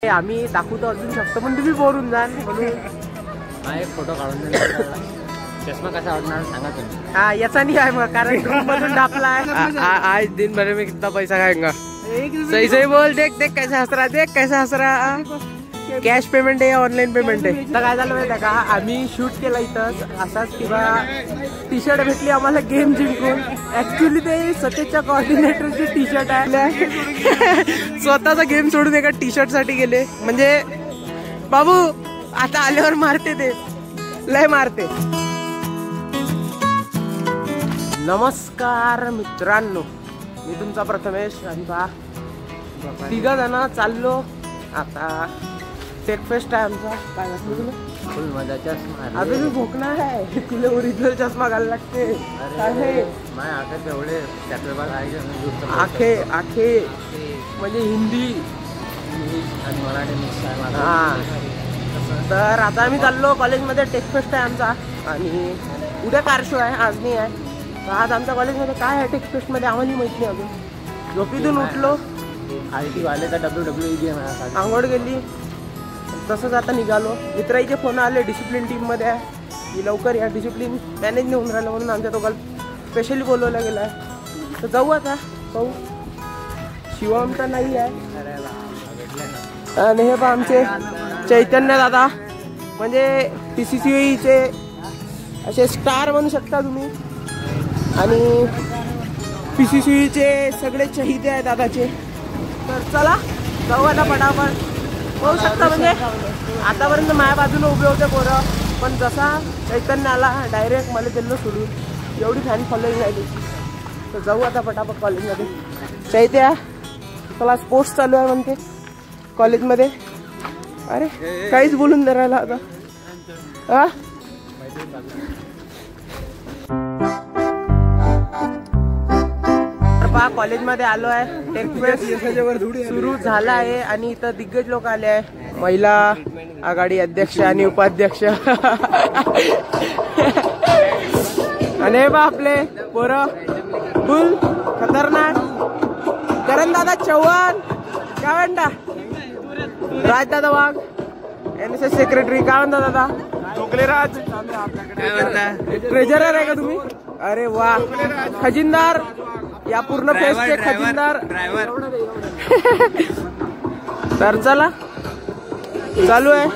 आम्ही दाखवतो अजून शकतो पण तुम्ही बोर होऊन जाल म्हणून एक फोटो काढून दे. चष्मा कसा वाटणार सांगा तुम्ही. हाँ याचा नहीं है कारण मधून ढापला है. आज दिन भर में कितना पैसा खाएगा. सही सही बोल. देख देख कैसा हंस रहा. देख कैसा हंस रहा. कॅश पेमेंट आहे ऑनलाईन पेमेंट आहे. तर काय झालं माहिती आहे का आम्ही शूट केला इथं असाच किंवा टी शर्ट भेटली आम्हाला गेम जिंकून. ऍक्च्युली ते सतेजच्या कोऑर्डिनेटरची टी शर्ट आहे. स्वतःचा गेम सोडून एका टी शर्ट साठी गेले. म्हणजे बाबू आता आल्यावर मारते ते लय मारते. नमस्कार मित्रांनो मी तुमचा प्रथमेश आणि बा तिघा जण चाललो आता. टेकफेस्ट आहे आमचा. काय वाटलं तुला. फुल मजा. चष्मा अबे तू भोकना आहे तुला ओरिजिनल चष्मा घालायला लागते. माझ्या आखे तेवढे आखे आखे म्हणजे हिंदी आणि मराठी मिक्स आहे. हा तर आता आम्ही चाललो कॉलेजमध्ये. टेकफेस्ट आहे आमचा आणि उद्या कार शो आहे आज नाही आहे. तर आज आमच्या कॉलेजमध्ये काय आहे टेकफेस्टमध्ये आम्हाला माहिती नाही अजून. झोपीतून उठलो IT वाले तर WWE गेम आहे. आंघोळ गेली तसंच आता निघालो. मित्राचे फोन आले डिसिप्लिन टीममध्ये आहे की लवकर या डिसिप्लिन मॅनेज नाही होऊन राहिलं म्हणून आमच्या दोघांना स्पेशली बोलवलं गेलं आहे. तर जाऊ आता पाहू. शिवम तर नाही आहे आणि हे पहा आमचे चैतन्य दादा म्हणजे PCCEचे असे स्टार म्हणू शकता तुम्ही आणि PCCEचे सगळे चहिते आहेत दादाचे. तर चला जाऊ आता पटापट. होऊ शकता म्हणजे आतापर्यंत माझ्या बाजूला उभे होते पोरं पण जसा चैतन्य आला डायरेक्ट मला दिलं सोडून. एवढी फॅन फॉलोईंग आहे त्याची. तर जाऊ आता पटापट कॉलेजमध्ये. चैत्या चला स्पोर्ट्स चालू आहे म्हणते कॉलेजमध्ये. अरे काहीच बोलून नाही राहिला आता. हा कॉलेजमध्ये आलो आहे. टेकफेस्ट सुरू झाला आहे आणि इथं दिग्गज लोक आले आहे. महिला आघाडी अध्यक्ष आणि उपाध्यक्ष आणि बा आपले पोरं फुल खतरनाक. करण दादा चव्हाण काय म्हणता. राजदादा वाघ NSS सेक्रेटरी काय म्हणता दादा. राज ट्रेजरर आहे का तुम्ही. अरे वा. खजिनदार या पूर्ण फेस्टचे खजिनदार. तर चला चालू आहे.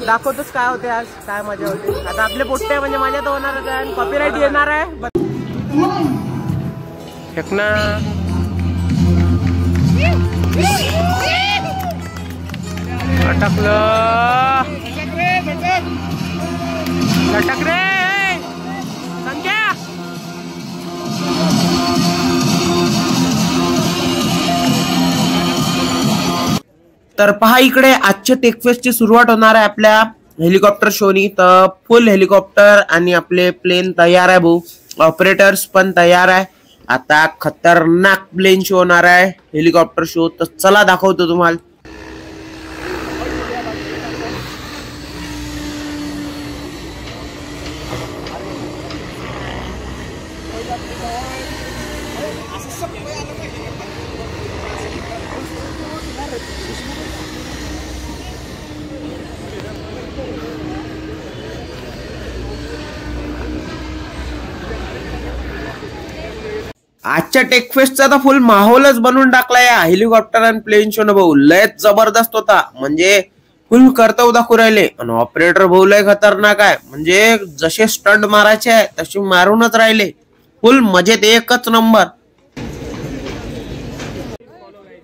दाखवतोच काय होते आज काय मजा होते. आता आपले पोट्टे म्हणजे मजा तर होणारच आहे आणि कॉपीराईट येणार आहे. फेकना अटकलं. लटक रे संख्या. तर पहा इकडे आजच्या टेकफेस्टची सुरुवात होणार आहे आपल्या हेलिकॉप्टर शोनी. तर फुल हेलिकॉप्टर आणि आपले प्लेन तयार आहे भाऊ. ऑपरेटर्स पण तयार आहे. आता खतरनाक प्लेन शो होणार आहे हेलिकॉप्टर शो. तर चला दाखवतो तुम्हाला. आजच्या टेकफेस्टचा तर फुल माहोलच बनवून टाकला या हेलिकॉप्टर आणि प्लेन शो न भाऊ. लयच जबरदस्त होता. म्हणजे फुल कर्तव्य दाखवू राहिले आणि ऑपरेटर भाऊ लय खतरनाक आहे. म्हणजे जसे स्टंट मारायचे आहे तसे मारूनच राहिले. फुल मजेत एकच नंबर.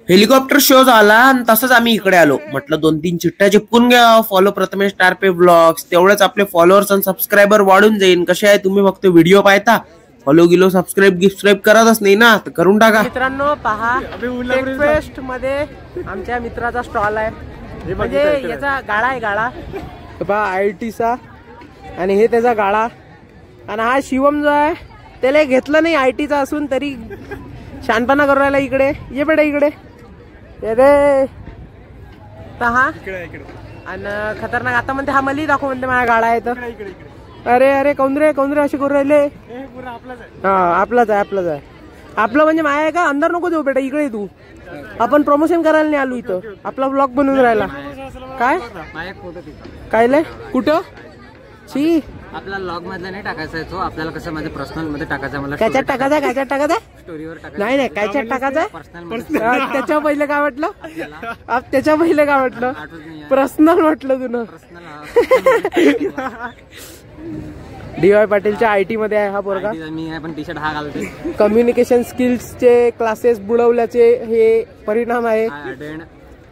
हेलिकॉप्टर शो झाला आणि तसंच आम्ही इकडे आलो. म्हटलं 2-3 चिठ्ठ्या चिपकून घ्या. Follow Prathamesh Tarpe blogs. तेवढेच आपले फॉलोअर्स आणि सबस्क्रायबर वाढून जाईल. कसे आहे तुम्ही फक्त व्हिडिओ पाहता फॉलो गिलो सबस्क्राईब करतच नाही ना तर करून टाका. मित्रांनो पहा टेकफेस्ट मध्ये आमच्या मित्राचा स्टॉल आहे. म्हणजे याचा गाळा आहे गाळा पहा ITचा आणि हे त्याचा गाळा. आणि हा शिवम जो आहे त्याला घेतलं नाही ITचा असून तरी शानपणा करू राहिला. इकडे ये बेटा इकडे ये रे. तर हा आणि खतरनाक आता म्हणते हा मला दाखव म्हणते माझा गाळा आहे तर. अरे अरे कौन रे असे करू राहिले. हा आपलाच आहे. आपलं म्हणजे माया आहे का अंदर नको जाऊ बेटा इकडे तू आपण प्रमोशन करायला नाही आलो इथं आपला ब्लॉग बनवून राहिला काय माझा एक फोटो तिथं कायले कुठं छी आपला लॉग मधला नाही टाकायचा आहे तो आपल्याला कसं माझ्या पर्सनल मध्ये टाकायचा मला कायच्यात टाकायचा स्टोरीवर टाकायचा नाही कायच्यात टाकायचा पर्सनल त्याच्या पहिले काय म्हटलं त्याच्या पहिले काय म्हटलं पर्सनल म्हटलं तुला डी.वाय. पाटीलच्या IT मध्ये आहे हा पोरगा मी आहे पण टी शर्ट हा घालते कम्युनिकेशन स्किल्सचे क्लासेस बुडवल्याचे हे परिणाम आहेत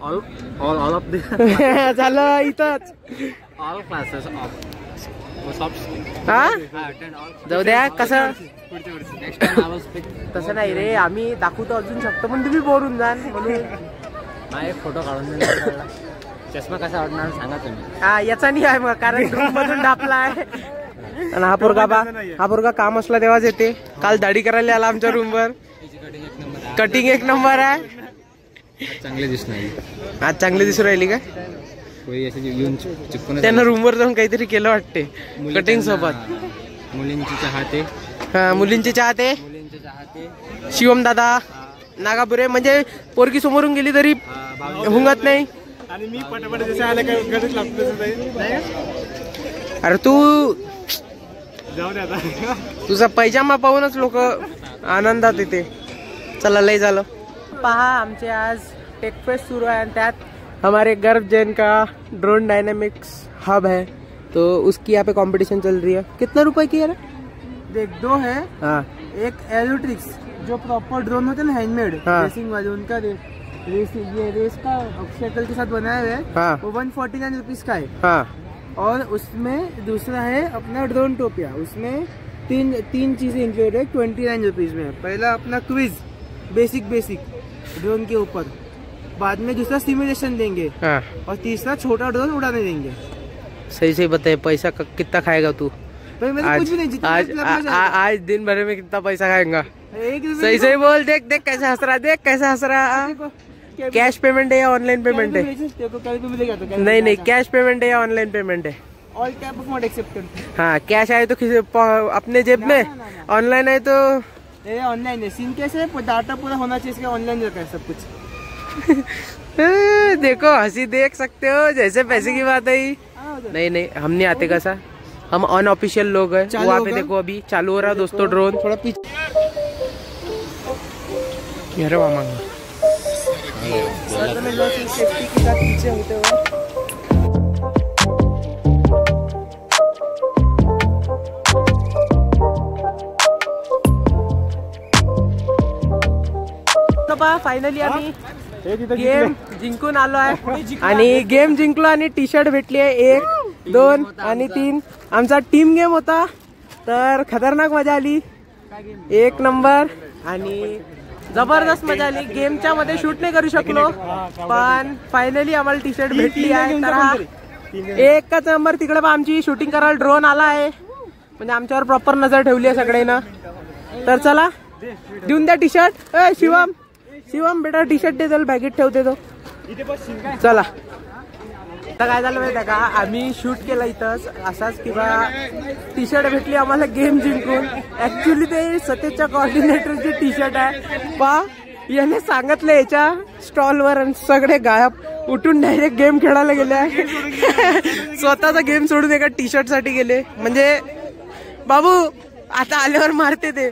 ऑल ऑफ द झालं इथंच ऑल क्लासेस हा जाऊ द्या कसं नेक्स्ट टाइम तसं नाही रे आम्ही दाखवतो अजून शकतो पण तुम्ही बोरून जाल म्हणून माझा एक फोटो काढून देणार चष्मा कसा वाटणार सांगा तुम्ही हा याचा नाही आहे मग कारण रूम मधून ढापला आहे आणि हा पोरगा काम असला तेव्हाच येते काल दाढी करायला आला आमच्या रूमवर कटिंग एक नंबर आहे चांगले दिसणार आज चांगली दिसून राहिली का येऊन चिपकून त्यानं रूमवर जाऊन काहीतरी केलं वाटते कटिंग सोबत मुलींची चाहते हा मुलींचे चाहते मुलींचे चाहते शिवम दादा नागापुरे म्हणजे पोरगी समोरून गेली तरी हुंगत नाही आणि मी पटापट जसे आले काय गरज लागतो अरे तू जाऊ दे आता तुझा पैजामा पाहूनच लोक आनंदात येते चला लय झालं पहा आमचे आज टेकफेस्ट शुरू है त्यात हमारे गर्भ जैन का ड्रोन डायनामिक्स हब है तो उसकी यहाँ पे कंपटीशन चल रही है कितना रुपए की है देख दो है हाँ एक एरोट्रिक्स जो प्रॉपर ड्रोन होते हैं ना हैंडमेड हाँ। रेसिंग वाले उनका रेस का ऑब्स्टेकल के साथ बनाया हुआ है हाँ। वो 149 रुपीज का है हाँ और उसमें दूसरा है अपना ड्रोन टोपिया उसमें तीन चीजें इंक्लूड है 29 रुपीज में पहला अपना क्विज बेसिक ड्रोन के ऊपर बाद में दूसरा सिमुलेशन देंगे हाँ और तीसरा छोटा ड्रोन उड़ाने देंगे सही बताए पैसा कितना खाएगा तू भाई मैंने कुछ भी नहीं जितना आज दिन भर में कितना पैसा खाएगा एक सही बोल देख कैसे हंस रहा कैश पेमेंट है या ऑनलाइन पेमेंट है नहीं कैश पेमेंट है या ऑनलाइन पेमेंट है all type of mode accepted हाँ कैश आए तो किसी अपने जेब में ऑनलाइन है तो ये ऑनलाइन है सीन कैसे है डाटा पूरा होना चाहिए इसका ऑनलाइन रखा है सब कुछ देखो हंसी देख सकते हो जैसे पैसे की बात है नहीं हम नहीं आते कैसा हम अनऑफिशियल लोग हैं वहाँ पे देखो अभी चालू हो रहा है दोस्तों ड्रोन थोड़ा पीछे अरे मामा सेफ्टी के साथ पीछे होते हुए फायनली आम्ही गेम जिंकून आलो आहे आणि गेम जिंकलो आणि टी शर्ट भेटली आहे 1, 2 आणि 3 आमचा टीम गेम होता तर खतरनाक मजा आली 1 नंबर आणि जबरदस्त मजा आली गेमच्या मध्ये शूट नाही करू शकलो पण फायनली आम्हाला टी शर्ट भेटली आहे तर हा एकच नंबर तिकडे पण आमची शूटिंग करायला ड्रोन आला आहे म्हणजे आमच्यावर प्रॉपर नजर ठेवली आहे सगळ्यांना तर चला देऊन द्या टी शर्ट शिवम बेटा टी शर्ट दे बॅगेत ठेवते तो चला आता काय झालं माहिती का आम्ही शूट केलं इथंच असाच किंवा टी शर्ट भेटली आम्हाला गेम जिंकून ऍक्च्युली ते सतेजच्या कोऑर्डिनेटरची टी शर्ट आहे पा याने सांगितलं याच्या स्टॉलवर आणि सगळे गायब उठून डायरेक्ट गेम खेळायला गेले आहे स्वतःचा गेम सोडून एका टी शर्ट साठी गेले म्हणजे बाबू आता आल्यावर मारते ते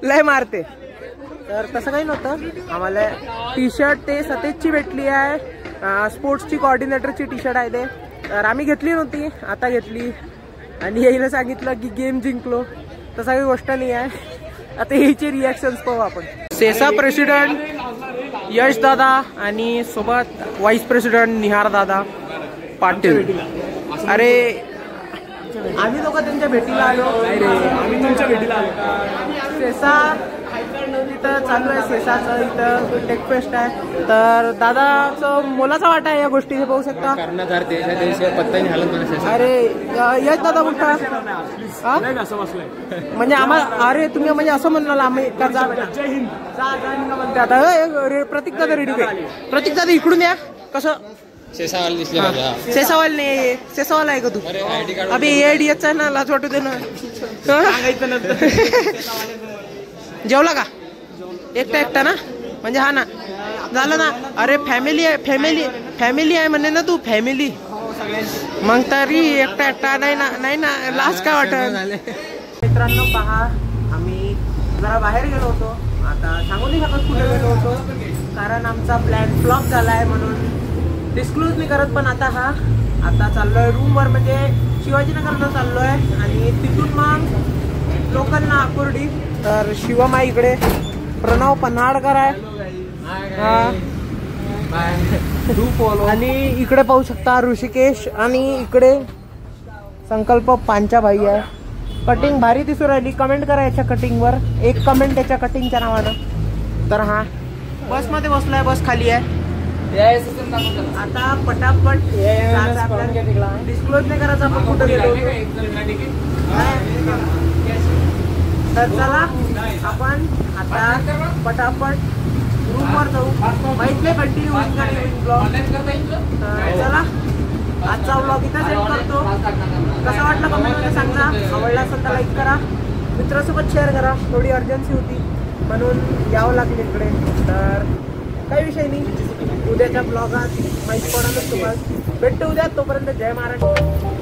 लय मारते तर तसं काही नव्हतं आम्हाला टी शर्ट ते सतेजची भेटली आहे स्पोर्ट्सची कोऑर्डिनेटरची टी शर्ट आहे ते तर आम्ही घेतली नव्हती आता घेतली आणि यायला सांगितलं की गेम जिंकलो तसं काही गोष्ट नाही आहे आता याचे रिॲक्शन्स पाहू आपण सेसा प्रेसिडेंट यश दादा आणि सोबत व्हाईस प्रेसिडेंट निहार दादा पाटील अरे आम्ही लोक त्यांच्या भेटीला आलो आम्ही तुमच्या भेटीला आलो सेसा इथं चालू आहे सेसाचं इथं टेकफेस्ट आहे तर दादाचं मोलाचा वाटा आहे या गोष्टी पाहू शकता कर्णधार पत्ता नाही हलत अरे यश दादा मोठा म्हणजे आम्हाला अरे तुम्ही म्हणजे असं म्हणलं आम्ही जय हिंद म्हणते आता प्रतीक दादा रेडी प्रतीक दादा इकडून या कसं शेसावाल दिसले शेसावाल नाही शेसावाल आहे का तू अभि एडीएच आहे ना लाज वाटू दे ना जेवला का एकटा ना म्हणजे हा ना झालं ना. अरे फॅमिली आहे फॅमिली आहे म्हणे ना तू फॅमिली, मग तरी एकटा नाही ना लाज काय वाटत. मित्रांनो पहा, आम्ही जरा बाहेर गेलो होतो. आता सांगू नाही शकत कुठे गेलो होतो, कारण आमचा प्लॅन फ्लॉप झाला आहे म्हणून डिस्क्लोज नाही करत. पण आता चाललोय रूमवर, म्हणजे शिवाजीनगरला चाललोय आणि तिथून मग लोकल ना आकुर्डी. तर शिवम आहे इकडे, प्रणव पन्हाळकर आहे आणि इकडे पाहू शकता ऋषिकेश, आणि इकडे संकल्प पांचाभाई आहे. कटिंग भारी दिसू राहिली. कमेंट करा याच्या कटिंगवर, एक कमेंट त्याच्या कटिंगच्या नावानं. तर हा बसमध्ये बसलाय, बस खाली आहे. आता पटापट डिस्क्लोज नाही करायचं आपण कुठं गेलो. तर चला आपण आता पटापट रूमवर जाऊ. माहितले कंटिन्यू होईल का नाही ब्लॉग. चला आजचा ब्लॉग इथं सेंड करतो. कसा वाटला कमेंटमध्ये सांगा. आवडला असेल तर लाईक करा, मित्रासोबत शेअर करा. थोडी अर्जन्सी होती म्हणून यावं लागले इकडे. तर काही विषय नाही, उद्याच्या ब्लॉगात माहिती पडणार तुम्हाला. भेटतो उद्या. तोपर्यंत जय महाराष्ट्र.